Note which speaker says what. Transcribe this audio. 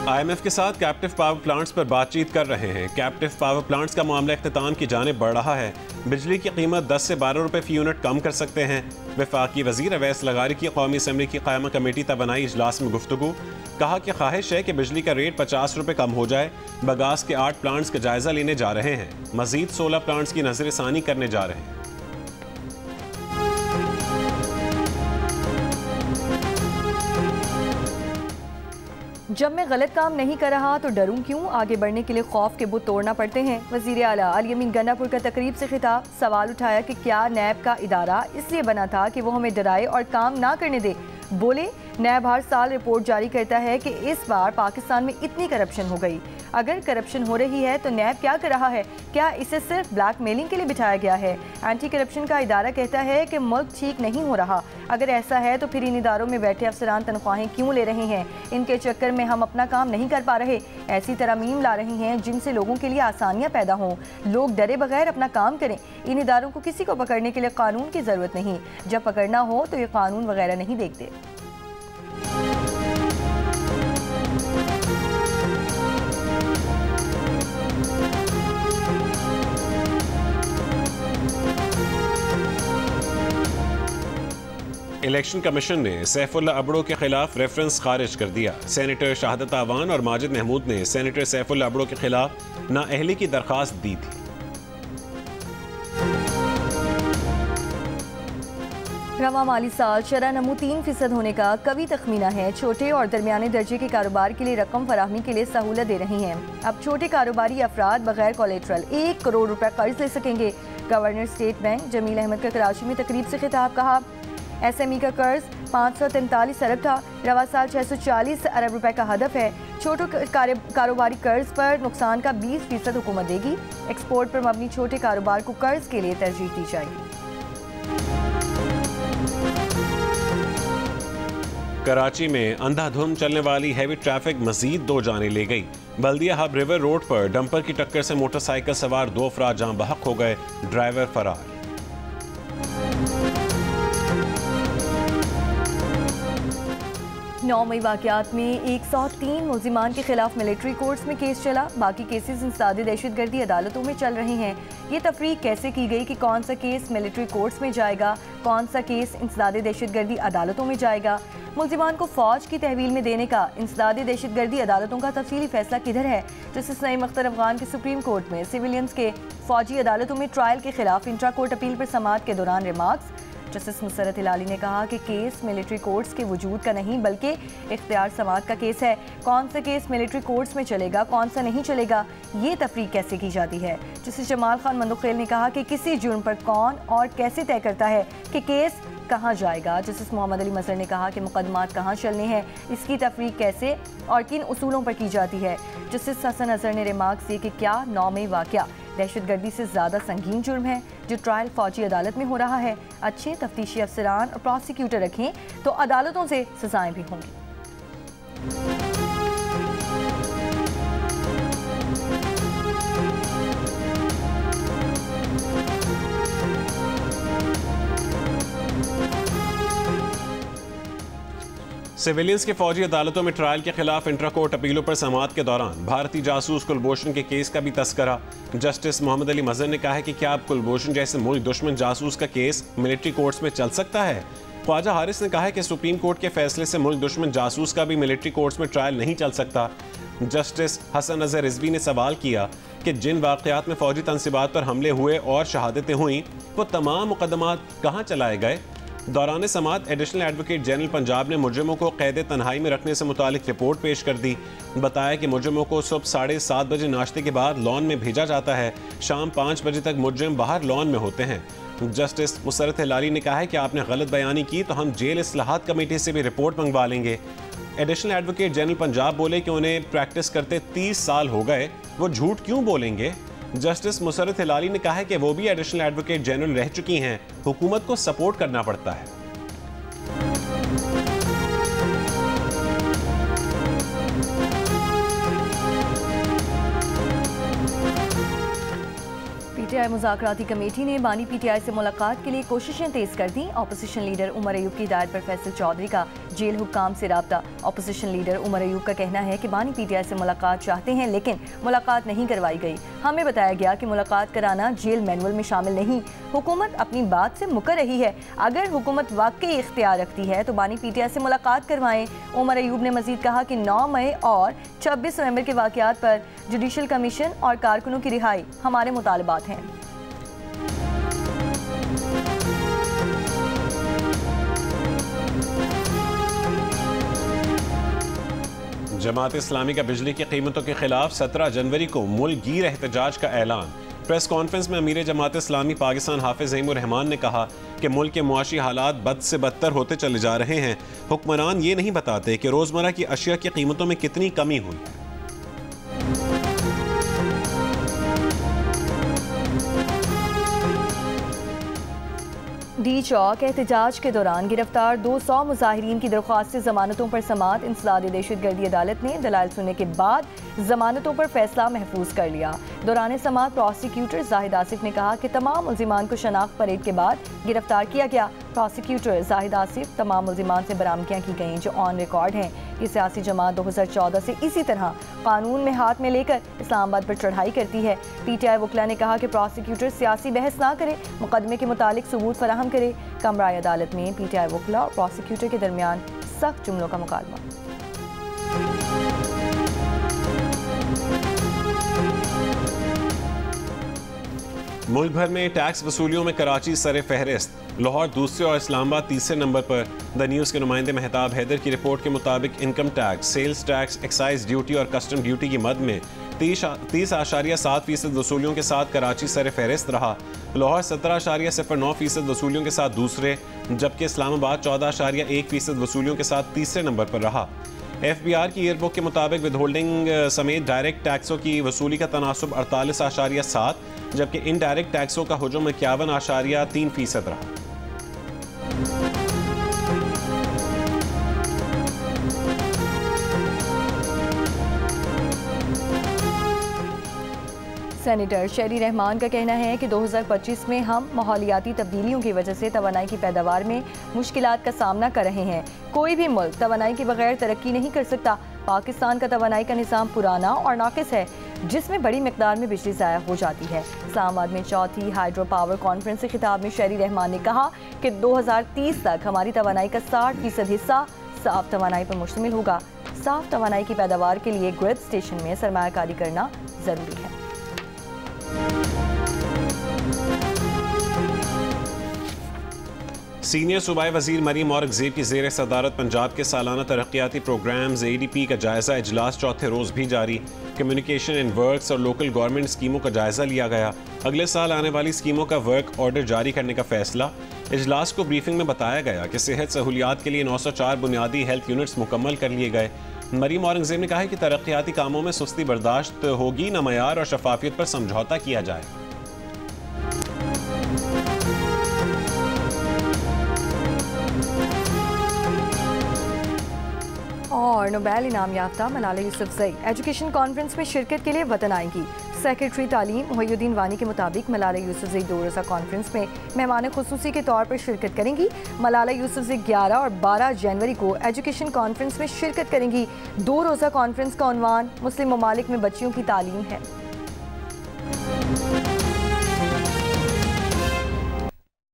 Speaker 1: IMF के साथ captive power plants पर बातचीत कर रहे हैं। कैप्टिव पावर प्लांट्स का मामला इख्तिताम की जानिब बढ़ रहा है। बिजली की कीमत 10 से 12 रुपए फी यूनिट कम कर सकते हैं। वफाकी वजीर अवैस लगारी की कौमी असम्बली की क़यामा कमेटी तबनाई इजलास में गुफ्तगू। कहा कि ख्वाहिश है कि बिजली का रेट 50 रुपए कम हो जाए। बगास के 8 प्लांट्स का जायजा लेने जा रहे हैं। मजीद 16 प्लांट्स की नजरसानी करने जा रहे हैं।
Speaker 2: जब मैं गलत काम नहीं कर रहा तो डरूं क्यों? आगे बढ़ने के लिए खौफ के बुत तोड़ना पड़ते हैं। वजीर आला अली अमीन गन्नापुर का तकरीब से खिताब। सवाल उठाया कि क्या नैब का इदारा इसलिए बना था कि वो हमें डराए और काम ना करने दे। बोले, नैब हर साल रिपोर्ट जारी करता है कि इस बार पाकिस्तान में इतनी करप्शन हो गई। अगर करप्शन हो रही है तो नैब क्या कर रहा है? क्या इसे सिर्फ ब्लैकमेलिंग के लिए बिठाया गया है? एंटी करप्शन का इदारा कहता है कि मुल्क ठीक नहीं हो रहा। अगर ऐसा है तो फिर इन इदारों में बैठे अफसरान तनख्वाहें क्यों ले रहे हैं? इनके चक्कर में हम अपना काम नहीं कर पा रहे। ऐसी तरमीम ला रही हैं जिनसे लोगों के लिए आसानियाँ पैदा हों, लोग डरे बगैर अपना काम करें। इन इदारों को किसी को पकड़ने के लिए कानून की ज़रूरत नहीं। जब पकड़ना हो तो ये कानून वगैरह नहीं देखते।
Speaker 1: इलेक्शन कमीशन ने सैफुल्ला अबड़ो के खिलाफ रेफरेंस खारिज कर दिया। सेनेटर शहादत आवान और माजिद महमूद ने सेनेटर सैफुल्ला अबड़ो के खिलाफ नाअहली की दरखास्त दी थी।
Speaker 2: रवा माली साल शरह नमू 3% होने का कभी तखमीना है। छोटे और दरमियाने दर्जे के कारोबार के लिए रकम फराहमी के लिए सहूलत दे रही हैं। अब छोटे कारोबारी अफराद बगैर कोलेट्रल 1 करोड़ रुपए कर्ज ले सकेंगे। Governor state bank Jamil Ahmed का कराची में तकरीब से खिताब। कहा, SME का कर्ज 543 अरब था। रवा साल 640 अरब रुपए का हदफ है। छोटे कारोबारी कर्ज पर नुकसान का 20% हुकूमत देगी। एक्सपोर्ट पर मबनी छोटे कारोबार को कर्ज के लिए तरजीह दी जाएगी।
Speaker 1: कराची में अंधाधुंध चलने वाली हैवी ट्रैफिक मजीद 2 जानें ले गई। बल्दिया हब रिवर रोड पर डंपर की टक्कर से मोटरसाइकिल सवार 2 अफराद जान बहक हो गए। ड्राइवर फरार।
Speaker 2: 9 मई वाक़यात में 103 मुल्जिमान के खिलाफ मिलिट्री कोर्ट्स में केस चला। बाकी केसेस इंसदादी दहशतगर्दी अदालतों में चल रहे हैं। ये तफरीक कैसे की गई कि कौन सा केस मिलिट्री कोर्ट्स में जाएगा, कौन सा केस इंसदादी दहशतगर्दी अदालतों में जाएगा? मुल्जिमान को फौज की तहवील में देने का इंसदादी दहशतगर्दी अदालतों का तफसीली फैसला किधर है? जस्टिस नईम अख्तर अफगान के सुप्रीम कोर्ट में सिविलियंस के फौजी अदालतों में ट्रायल के खिलाफ इंट्रा कोर्ट अपील पर समाअत के दौरान रिमार्क्स। जस्टिस मुसरत हिलाली ने कहा कि केस मिलिट्री कोर्ट्स के वजूद का नहीं बल्कि इख्तियार समाअत का केस है। कौन सा केस मिलिट्री कोर्ट्स में चलेगा, कौन सा नहीं चलेगा, ये तफरीक कैसे की जाती है? जस्टिस जमाल खान मंदुखेल ने कहा कि किसी जुर्म पर कौन और कैसे तय करता है कि केस कहाँ जाएगा? जस्टिस मोहम्मद अली मजहर ने कहा कि मुकदमात कहाँ चलने हैं, इसकी तफरीक कैसे और किन उसूलों पर की जाती है? जस्टिस हसन अजहर ने रिमार्क्स दिए कि क्या 9 मई वाक़या दहशतगर्दी से ज़्यादा संगीन जुर्म है जो ट्रायल फौजी अदालत में हो रहा है? अच्छे तफ्तीशी अफसरान और प्रोसिक्यूटर रखें तो अदालतों से सजाएं भी होंगी।
Speaker 1: सिविलियंस के फौजी अदालतों में ट्रायल के खिलाफ इंट्रा कोर्ट अपीलों पर समाअत के दौरान भारतीय जासूस कुलभूषण के केस का भी तस्करा। जस्टिस मोहम्मद अली मजहर ने कहा है कि क्या अब कुलभूषण जैसे मुल्क दुश्मन जासूस का केस मिलिट्री कोर्ट्स में चल सकता है? ख्वाजा हारिस ने कहा है कि सुप्रीम कोर्ट के फैसले से मुल्क दुश्मन जासूस का भी मिलिट्री कोर्ट्स में ट्रायल नहीं चल सकता। जस्टिस हसन अजहर रिजवी ने सवाल किया कि जिन वाक़यात में फौजी तनसीबात पर हमले हुए और शहादतें हुई वो तमाम मुकदमात कहाँ चलाए गए? दौरान समाअत एडिशनल एडवोकेट जनरल पंजाब ने मुजरिमों को कैद तन्हाई में रखने से मुतालिक रिपोर्ट पेश कर दी। बताया कि मुजरिमों को सुबह 7:30 बजे नाश्ते के बाद लॉन में भेजा जाता है। शाम 5 बजे तक मुजरिम बाहर लॉन में होते हैं। जस्टिस मुसरत हिलाली ने कहा है कि आपने गलत बयानी की तो हम जेल इस्लाहात कमेटी से भी रिपोर्ट मंगवा लेंगे। एडिशनल एडवोकेट जनरल पंजाब बोले कि उन्हें प्रैक्टिस करते 30 साल हो गए, वो झूठ क्यों बोलेंगे? जस्टिस मुसरत हिलाली ने कहा है कि वो भी एडिशनल एडवोकेट जनरल रह चुकी हैं, हुकूमत को सपोर्ट करना पड़ता है।
Speaker 2: PTI मुज़ाकराती कमेटी ने बानी PTI से मुलाकात के लिए कोशिशें तेज कर दी। ऑपोजिशन लीडर उमर अयूब की हिदायत पर फैसल चौधरी का जेल हुक्काम से राब्ता। अपोजिशन लीडर उमर अयूब का कहना है कि बानी PTI से मुलाकात चाहते हैं लेकिन मुलाकात नहीं करवाई गई। हमें बताया गया कि मुलाकात कराना जेल मैनुअल में शामिल नहीं। हुकूमत अपनी बात से मुकर रही है। अगर हुकूमत वाकई इख्तियार रखती है तो बानी PTI से मुलाकात करवाएं। उमर अयूब ने मजीद कहा कि 9 मई और 26 नवंबर के वाक़यात पर जुडिशल कमीशन और कारकुनों की रिहाई हमारे मुतालबात हैं।
Speaker 1: जमात इस्लामी का बिजली की कीमतों के खिलाफ 17 जनवरी को मुल्कगीर एहतजाज का ऐलान। प्रेस कॉन्फ्रेंस में अमीर जमात इस्लामी पाकिस्तान हाफिज ज़हीमुर रहमान ने कहा कि मुल्क के मुआशी हालात बद से बदतर होते चले जा रहे हैं। हुक्मरान ये नहीं बताते कि रोज़मर्रा की अशिया की कीमतों में कितनी कमी हुई है।
Speaker 2: डी चौक एहतजाज के दौरान गिरफ्तार 200 मुजाहिरीन की दरख्वास्त से जमानतों पर समात। इंसदाद दहशतगर्दी अदालत ने दलाइल सुनने के बाद जमानतों पर फैसला महफूज कर लिया। दौरान समात प्रोसिक्यूटर जाहिद आसिफ ने कहा कि तमाम मुल्जिमान को शनाख्त परेड के बाद गिरफ्तार किया गया। प्रोसिक्यूटर जाहिद आसिफ तमाम मुल्जिमान से बरामदगियाँ की गईं जो ऑन रिकॉर्ड हैं। ये सियासी जमात 2014 से इसी तरह कानून में हाथ में लेकर इस्लामाबाद पर चढ़ाई करती है। PTI वकला ने कहा कि प्रोसिक्यूटर सियासी बहस ना करे, मुकदमे के मुतालिक सबूत फराहम करे। कमराए अदालत में PTI वकला और प्रोसिक्यूटर के दरमियान सख्त जुमलों का मुकालमा।
Speaker 1: मुल्क भर में टैक्स वसूलियों में कराची सरे फहरिस्त, लाहौर दूसरे और इस्लामाबाद तीसरे नंबर पर। द न्यूज़ के नुमाइंदे मेहताब हैदर की रिपोर्ट के मुताबिक income tax, sales tax, excise duty और कस्टम ड्यूटी की मद में 30.7% वसूलियों के साथ कराची सरे फहरिस्त रहा। लाहौर 17.09% वसूलियों के साथ दूसरे, जबकि इस्लामाबाद 14.1% वसूलियों के साथ तीसरे नंबर पर रहा। FBR की ईयरबुक के मुताबिक विदहोल्डिंग समेत डायरेक्ट टैक्सों की वसूली का तनासुब 48.7, जबकि इनडायरेक्ट टैक्सों का हुजूम 51.3% रहा।
Speaker 2: सेनेटर शेरी रहमान का कहना है कि 2025 में हम माहौलियाती तब्दीलियों की वजह से तवानाई की पैदावार में मुश्किलात का सामना कर रहे हैं। कोई भी मुल्क तवानाई के बगैर तरक्की नहीं कर सकता। पाकिस्तान का तवानाई का निज़ाम पुराना और नाकिस है, जिसमें बड़ी मिकदार में बिजली ज़ाया हो जाती है। इस्लामाबाद में चौथी हाइड्रो पावर कॉन्फ्रेंस से खिताब में शेरी रहमान ने कहा कि 2030 तक हमारी तवानाई का 60% हिस्सा साफ तवानाई पर मुश्तमिल होगा। साफ तवानाई की पैदावार के लिए ग्रिड स्टेशन में सरमायाकारी करना ज़रूरी है।
Speaker 1: सीनियर सूबाई वजीर मरीम औरंगजेब की ज़ेर सदारत पंजाब के सालाना तरक्याती प्रोग्राम्स ADP का जायज़ा इजलास चौथे रोज़ भी जारी। कम्युनिकेशन इन वर्क्स और लोकल गवर्नमेंट स्कीमों का जायज़ा लिया गया। अगले साल आने वाली स्कीमों का वर्क ऑर्डर जारी करने का फैसला। इजलास को ब्रीफिंग में बताया गया कि सेहत सहूलियात के लिए 904 बुनियादी हेल्थ यूनिट्स मुकम्मल कर लिए गए। मरीम औरंगजेब ने कहा है कि तरक्याती कामों में सुस्ती बर्दाश्त होगी न, मयार और शफाफियत पर समझौता किया जाए।
Speaker 2: और नोबेल इनाम याफ्ता मलाला यूसुफजई एजुकेशन कॉन्फ्रेंस में शिरकत के लिए वतन आएंगी। सेक्रेटरी तालीम मोहिउद्दीन वानी के मुताबिक मलाला यूसुफजई 2 रोज़ा कॉन्फ्रेंस में मेहमान खुसूसी के तौर पर शिरकत करेंगी। मलाला यूसुफजई 11 और 12 जनवरी को एजुकेशन कॉन्फ्रेंस में शिरकत करेंगी। 2 रोज़ा कॉन्फ्रेंस का उन्वान मुस्लिम ममालिक में बच्चियों की तालीम है।